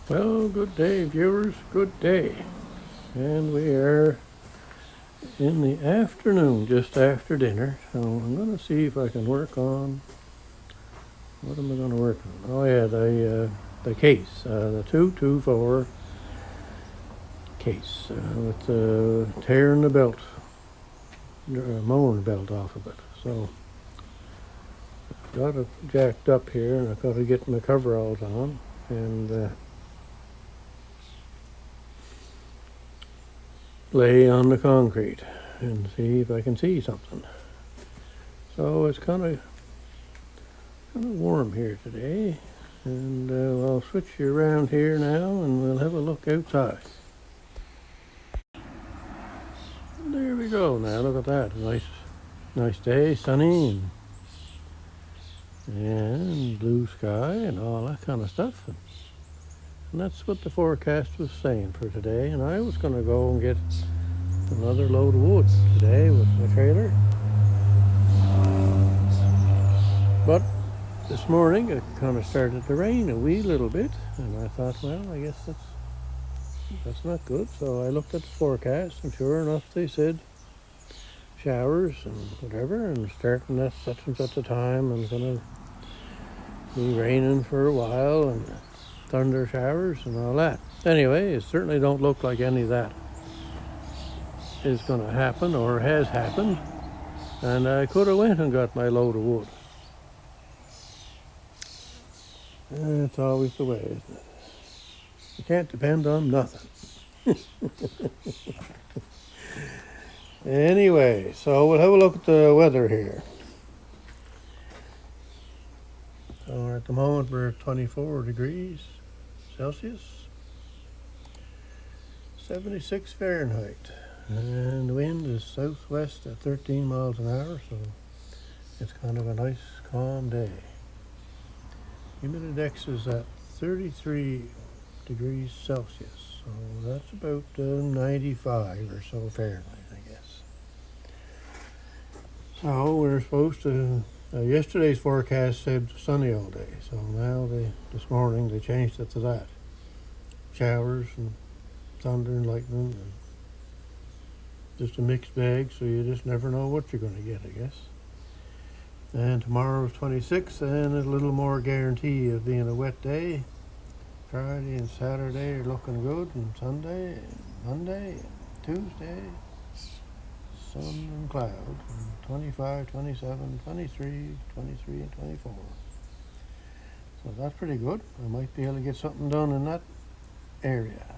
Well, good day, viewers. Good day. And we are in the afternoon, just after dinner. So I'm going to see if I can work on. What am I going to work on? Oh yeah, the case, the 224 case with tearing the belt, mowing belt off of it. So I've got it jacked up here, and I've got to get my coveralls on and lay on the concrete and see if I can see something. So it's kind of warm here today, and I'll switch you around here now and we'll have a look outside. There we go. Now look at that. Nice day, sunny and blue sky and all that kind of stuff. And that's what the forecast was saying for today. And I was going to go and get another load of wood today with the trailer. But this morning it kind of started to rain a wee little bit, and I thought, well, I guess that's not good. So I looked at the forecast, and sure enough, they said showers and whatever, and starting at such and such a time, and going to be raining for a while, and thunder showers and all that. Anyway, it certainly don't look like any of that is going to happen or has happened, and I could have went and got my load of wood. It's always the way, isn't it? You can't depend on nothing. Anyway, so we'll have a look at the weather here. So at the moment we're at 24 degrees Celsius, 76 Fahrenheit, and the wind is southwest at 13 miles an hour, so it's kind of a nice calm day. Humididex is at 33 degrees Celsius, so that's about 95 or so Fahrenheit, I guess. So we're supposed to, yesterday's forecast said sunny all day, so now this morning they changed it to that. Showers and thunder and lightning, and just a mixed bag, so you just never know what you're going to get, I guess. And tomorrow's 26th, and a little more guarantee of being a wet day. Friday and Saturday are looking good, and Sunday and Monday and Tuesday, sun and cloud, and 25, 27, 23, 23, and 24. So that's pretty good. I might be able to get something done in that area.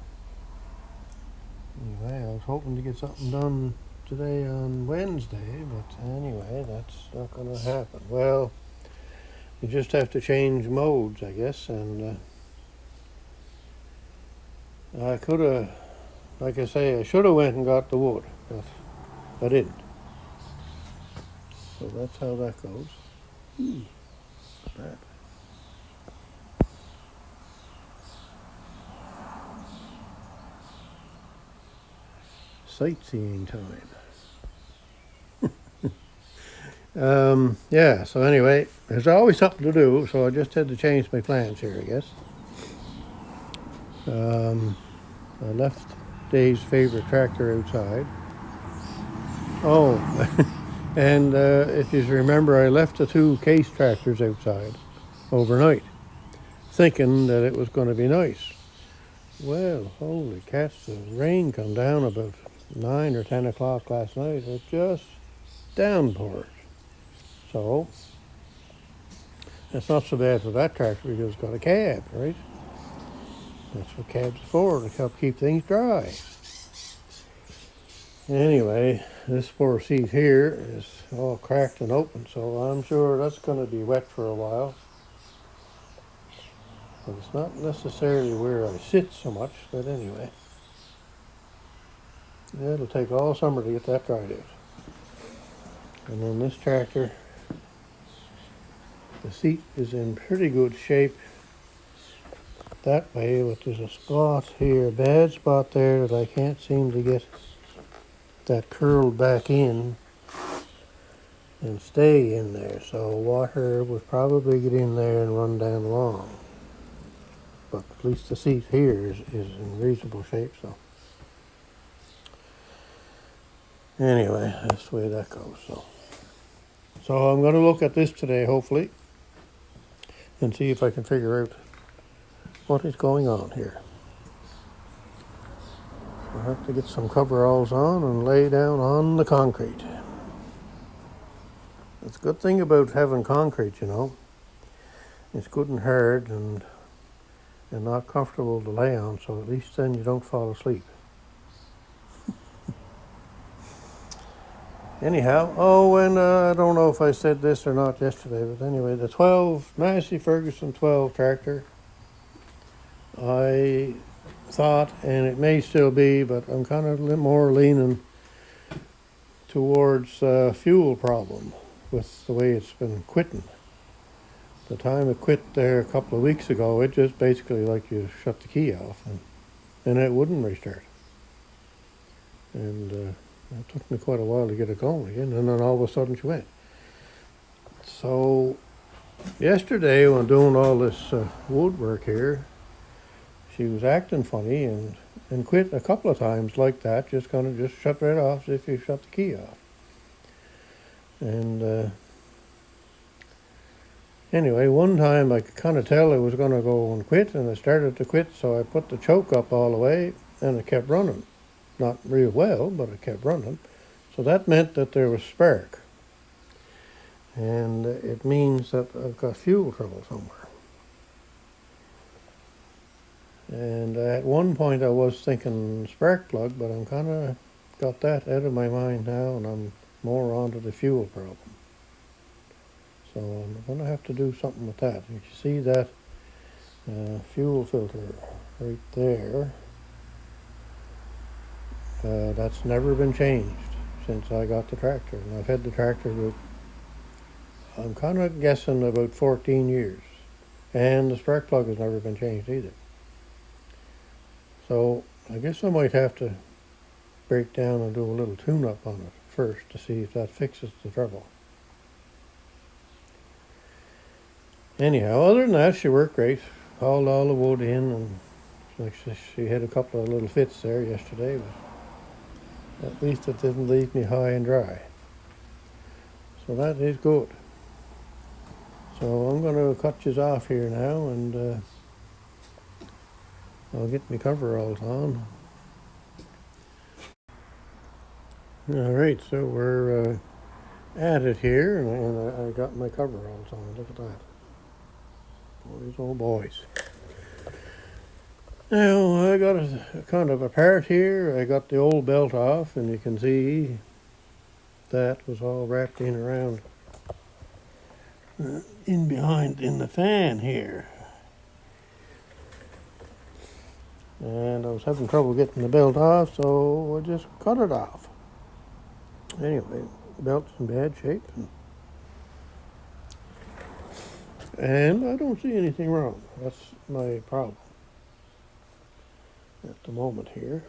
Anyway, I was hoping to get something done today on Wednesday, but anyway, that's not going to happen. Well, you just have to change modes, I guess, and I could have, like I say, I should have went and got the wood, but I didn't. So that's how that goes. That. Sightseeing time. Yeah, so anyway, there's always something to do, so I just had to change my plans here, I guess. I left Dave's favorite tractor outside. Oh, and if you remember, I left the two case tractors outside overnight, thinking that it was going to be nice. Well, holy cats, the rain come down about 9 or 10 o'clock last night. It just downpoured. So, it's not so bad for that tractor because it's got a cab, right? That's what cabs are for, to help keep things dry. Anyway, this poor seat here is all cracked and open, so I'm sure that's going to be wet for a while. But it's not necessarily where I sit so much, but anyway. Yeah, it'll take all summer to get that dried out. And then this tractor, the seat is in pretty good shape that way, but there's a spot here, a bad spot there that I can't seem to get that curled back in and stay in there. So water would probably get in there and run down long. but at least the seat here is in reasonable shape. So anyway, that's the way that goes. So I'm going to look at this today, hopefully, and see if I can figure out what is going on here. I'll have to get some coveralls on and lay down on the concrete. That's a good thing about having concrete, you know. It's good and hard and not comfortable to lay on, so at least then you don't fall asleep. Anyhow, and I don't know if I said this or not yesterday, but anyway, the Massey Ferguson 12 tractor, I thought, and it may still be, but I'm kind of more leaning towards fuel problem with the way it's been quitting. The time it quit there a couple of weeks ago, it just basically like you shut the key off and it wouldn't restart. And it took me quite a while to get it going again, and then all of a sudden she went. So yesterday when doing all this woodwork here, she was acting funny and quit a couple of times like that, just kind of just shut right off as if you shut the key off. And anyway, one time I could kind of tell it was going to go and quit, and it started to quit, so I put the choke up all the way, and it kept running. Not real well, but it kept running. So that meant that there was spark. And it means that I've got fuel trouble somewhere. And at one point I was thinking spark plug, but I'm kind of got that out of my mind now, and I'm more onto the fuel problem. So I'm going to have to do something with that. You see that fuel filter right there. That's never been changed since I got the tractor. And I've had the tractor about, I'm kind of guessing about 14 years. And the spark plug has never been changed either. So I guess I might have to break down and do a little tune-up on it first to see if that fixes the trouble. Anyhow, other than that, she worked great. Hauled all the wood in, and like she had a couple of little fits there yesterday, but at least it didn't leave me high and dry. So that is good. So I'm going to cut you off here now, and I'll get my coveralls on. All right, so we're at it here, and I got my coveralls on. Look at that. Boys, oh boys. Now, I got a kind of a part here. I got the old belt off, and you can see that was all wrapped in around in behind in the fan here. And I was having trouble getting the belt off, so I just cut it off. Anyway, the belt's in bad shape, and I don't see anything wrong. That's my problem at the moment here.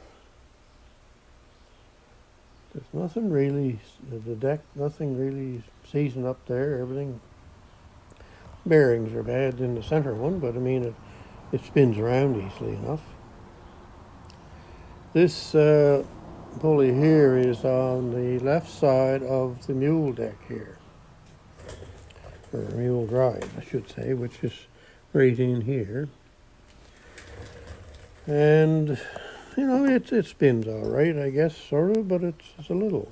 There's nothing really, the deck, nothing really seasoned up there. Everything, bearings are bad in the center one, but I mean, it spins around easily enough. This pulley here is on the left side of the mule deck here, or mule drive, I should say, which is right in here. And, you know, it spins all right, I guess, sort of, but it's a little.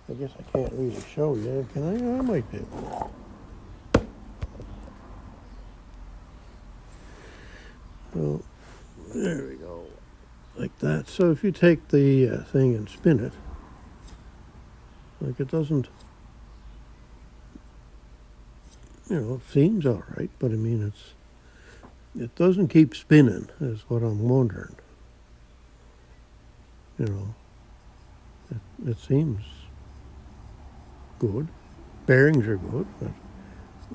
I guess I can't really show you, can I? I might be able to. So, there we go, like that. So if you take the thing and spin it, like it doesn't, you know, it seems all right, but I mean, it doesn't keep spinning, is what I'm wondering. You know, it seems good. Bearings are good, but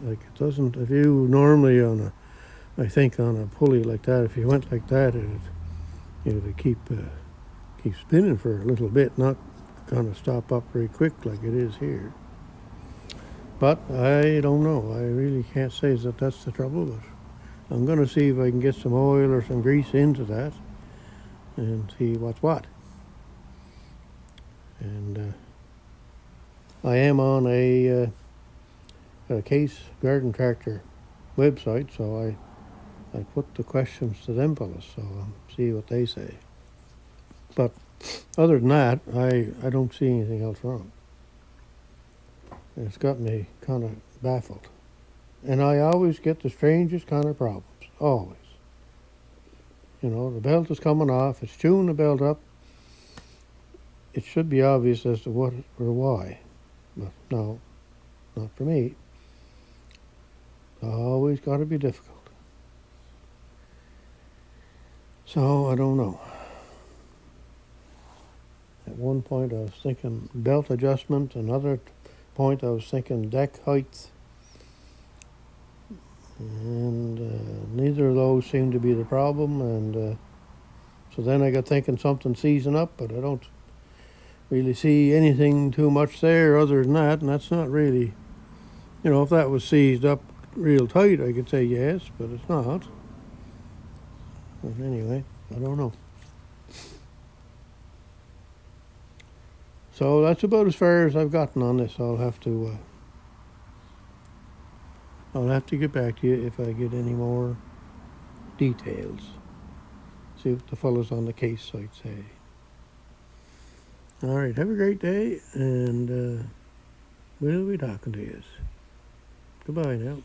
like it doesn't, if you normally I think on a pulley like that, if you went like that, it would keep spinning for a little bit, not kind of stop up very quick like it is here. But I don't know. I really can't say that that's the trouble, but I'm going to see if I can get some oil or some grease into that and see what's what. And I am on a Case Garden Tractor website, so I put the questions to them fellas, so I'll see what they say. But other than that, I don't see anything else wrong. It's got me kind of baffled. And I always get the strangest kind of problems, always. You know, the belt is coming off, it's tuning the belt up. It should be obvious as to what or why, but no, not for me. It's always got to be difficult. So I don't know. At one point I was thinking belt adjustment, another point I was thinking deck height. And neither of those seem to be the problem, and so then I got thinking something seizing up, but I don't really see anything too much there other than that, and that's not really, you know, if that was seized up real tight I could say yes, but it's not. But anyway, I don't know. So that's about as far as I've gotten on this. I'll have to get back to you if I get any more details. See what the fellows on the Case site say. All right, have a great day, and we'll be talking to you. Goodbye now.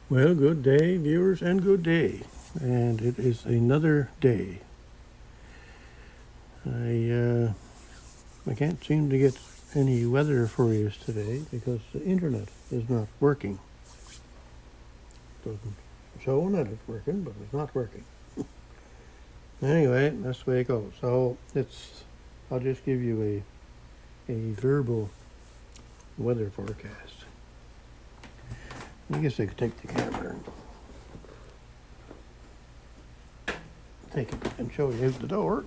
Well, good day, viewers, and good day. And it is another day. I can't seem to get any weather for you today because the internet is not working. Doesn't show that it's working, but it's not working. Anyway, that's the way it goes. So I'll just give you a verbal weather forecast. I guess I could take the camera and take it and show you out the door.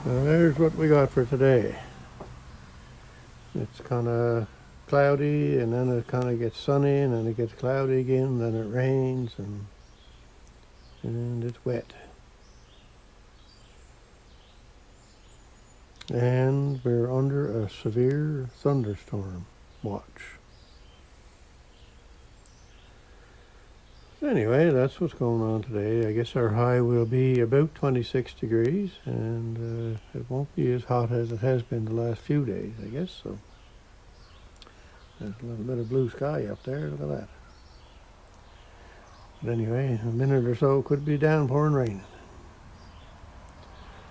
So there's what we got for today. It's kind of cloudy, and then it kind of gets sunny, and then it gets cloudy again, and then it rains, and it's wet. And we're under a severe thunderstorm watch. Anyway, that's what's going on today. I guess our high will be about 26 degrees, and it won't be as hot as it has been the last few days, I guess. So there's a little bit of blue sky up there. Look at that. But anyway, a minute or so could be downpour and raining.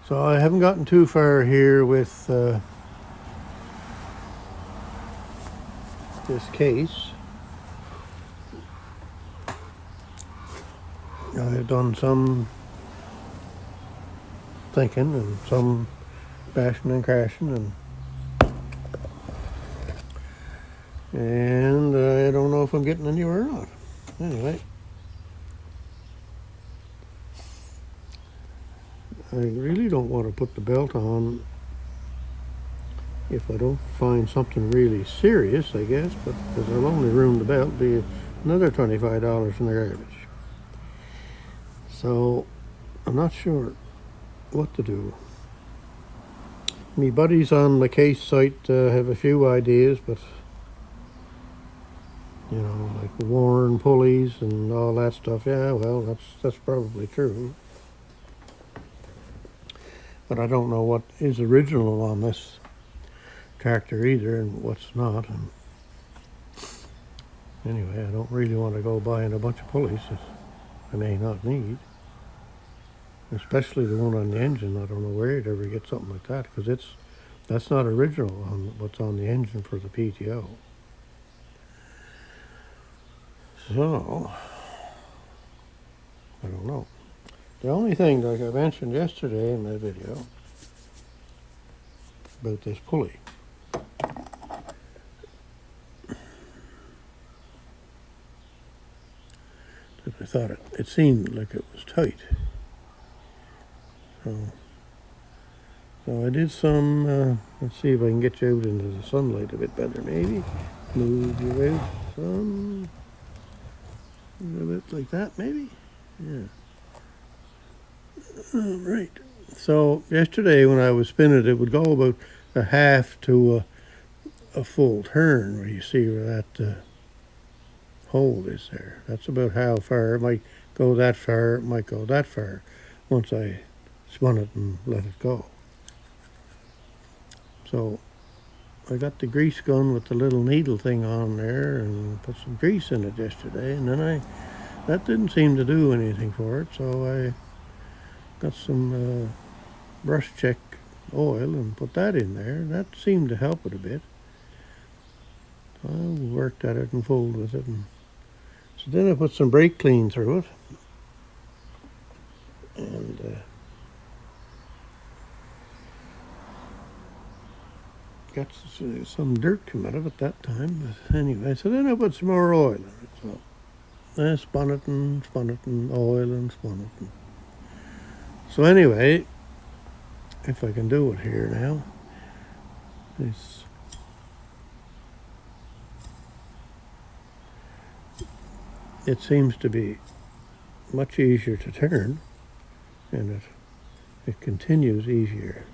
So I haven't gotten too far here with this Case. I've done some thinking and some bashing and crashing, and I don't know if I'm getting anywhere or not. Anyway, I really don't want to put the belt on if I don't find something really serious, I guess, but because I'll only ruin the belt, be another $25 in the garbage. So I'm not sure what to do. Me buddies on the Case site have a few ideas, but you know, like worn pulleys and all that stuff. Yeah, well, that's probably true. But I don't know what is original on this tractor either, and what's not. And anyway, I don't really want to go buying a bunch of pulleys that I may not need. Especially the one on the engine. I don't know where you'd ever get something like that, because that's not original on what's on the engine for the PTO. So I don't know. The only thing, like I mentioned yesterday in my video about this pulley, that I thought it seemed like it was tight. So So I did some, let's see if I can get you out into the sunlight a bit better maybe. Move you out some, a bit like that maybe. Yeah. All right. So yesterday when I was spinning it, it would go about a half to a full turn where you see where that hole is there. That's about how far. It might go that far, it might go that far once I spun it and let it go. So I got the grease gun with the little needle thing on there and put some grease in it yesterday, and then that didn't seem to do anything for it, so I got some brush check oil and put that in there. That seemed to help it a bit. So I worked at it and fooled with it, and so then I put some brake clean through it, and got some dirt come out of it that time. But anyway, so then I put some more oil in it. So I spun it and oil and spun it. So anyway, if I can do it here now, it seems to be much easier to turn, and it continues easier.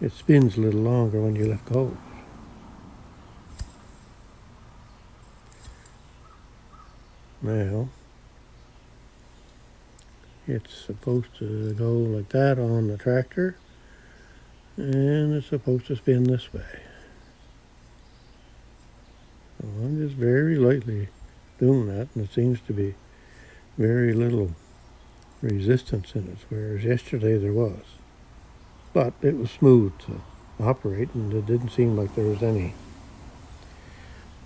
It spins a little longer when you let go. Now, it's supposed to go like that on the tractor, and it's supposed to spin this way. So I'm just very lightly doing that, and it seems to be very little resistance in it, whereas yesterday there was. But it was smooth to operate, and it didn't seem like there was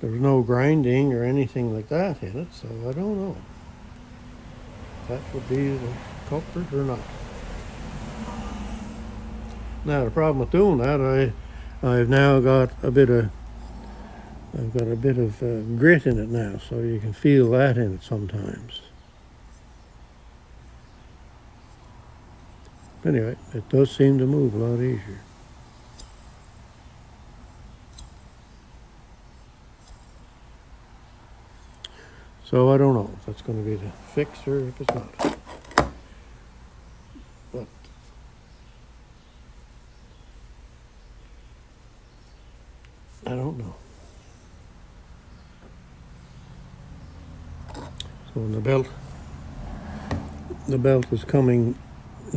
no grinding or anything like that in it, so I don't know if that would be the culprit or not. Now the problem with doing that, I've now got a bit of grit in it now, so you can feel that in it sometimes. Anyway, it does seem to move a lot easier. So I don't know if that's going to be the fix or if it's not. But I don't know. So when the belt is coming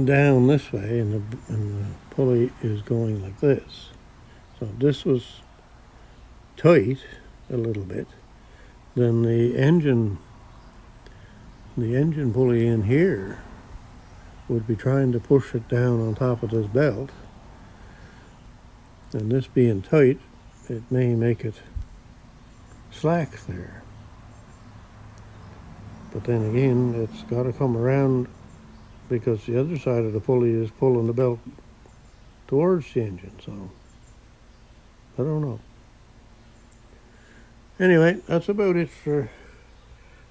down this way, and the pulley is going like this. So if this was tight a little bit, then the engine pulley in here would be trying to push it down on top of this belt, and this being tight, it may make it slack there. But then again, it's got to come around because the other side of the pulley is pulling the belt towards the engine, so I don't know. Anyway, that's about it for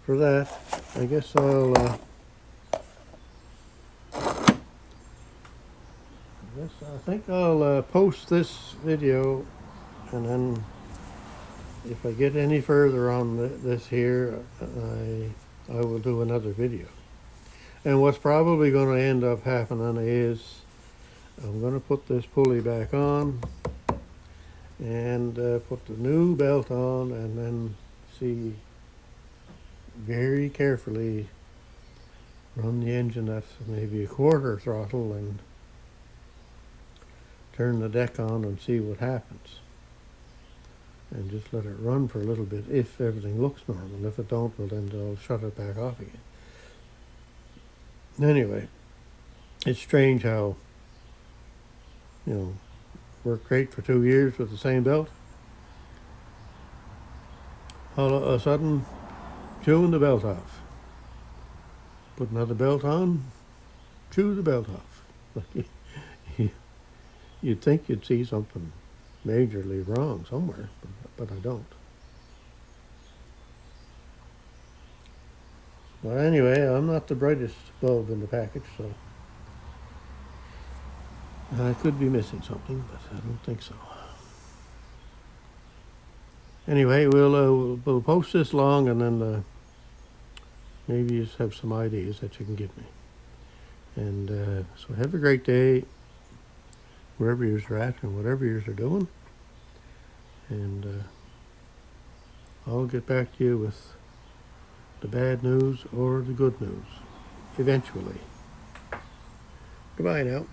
that. I guess I think I'll post this video, and then if I get any further on this here, I will do another video. And what's probably going to end up happening is I'm going to put this pulley back on and put the new belt on, and then see very carefully, run the engine at maybe a quarter throttle and turn the deck on and see what happens, and just let it run for a little bit if everything looks normal. If it don't, well then I'll shut it back off again. Anyway, it's strange how, worked great for 2 years with the same belt. All of a sudden, chewing the belt off. Put another belt on, chew the belt off. You'd think you'd see something majorly wrong somewhere, but I don't. But anyway, I'm not the brightest bulb in the package, so I could be missing something, but I don't think so. Anyway, we'll post this long, and then maybe you just have some ideas that you can give me. And so have a great day wherever you're at and whatever you're doing. And I'll get back to you with the bad news or the good news eventually. Goodbye now.